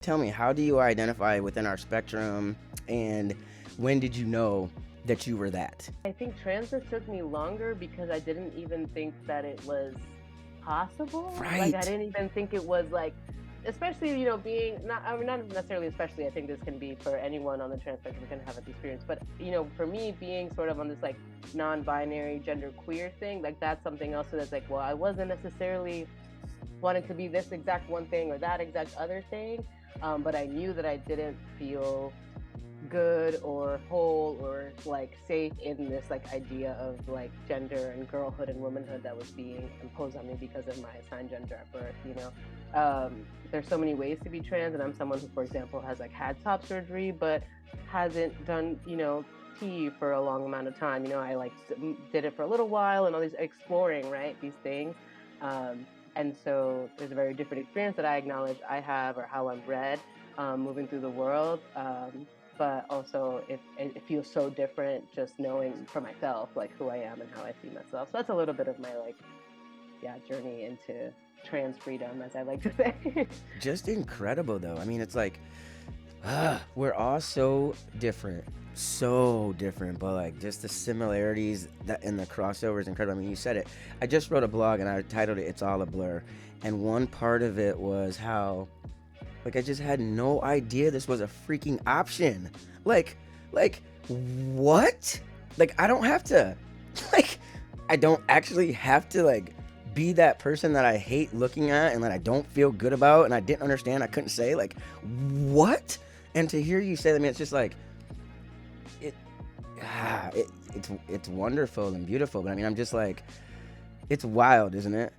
Tell me, how do you identify within our spectrum, and when did you know that you were that? I think transness took me longer because I didn't even think that it was possible. Right. Like I didn't even think it was like, especially being not. I mean, not necessarily. Especially, I think this can be for anyone on the trans spectrum can have this experience. But for me, being sort of on this like non-binary, gender queer thing, like that's something else. So that's like, well, I wasn't necessarily wanting to be this exact one thing or that exact other thing, but I knew that I didn't feel good or whole or like safe in this like idea of like gender and girlhood and womanhood that was being imposed on me because of my assigned gender at birth. There's so many ways to be trans, and I'm someone who, for example, has like had top surgery but hasn't done T for a long amount of time. I like did it for a little while and all these exploring, right, these things. And so there's a very different experience that I acknowledge I have, or how I'm read moving through the world. But also it feels so different just knowing for myself like who I am and how I see myself. So that's a little bit of my journey into trans freedom, as I like to say. Just incredible, though. I mean, it's like, we're all so different, but like just the similarities that and the crossover is incredible. I mean, you said it. I just wrote a blog and I titled it "It's All a Blur," and one part of it was how, like, I just had no idea this was a freaking option. Like, what? Like, I don't have to, like, I don't actually have to, like, be that person that I hate looking at and that I don't feel good about and I didn't understand, I couldn't say, like, what? And to hear you say that, I mean, it's just like, it's wonderful and beautiful, but I mean, I'm just like, it's wild, isn't it?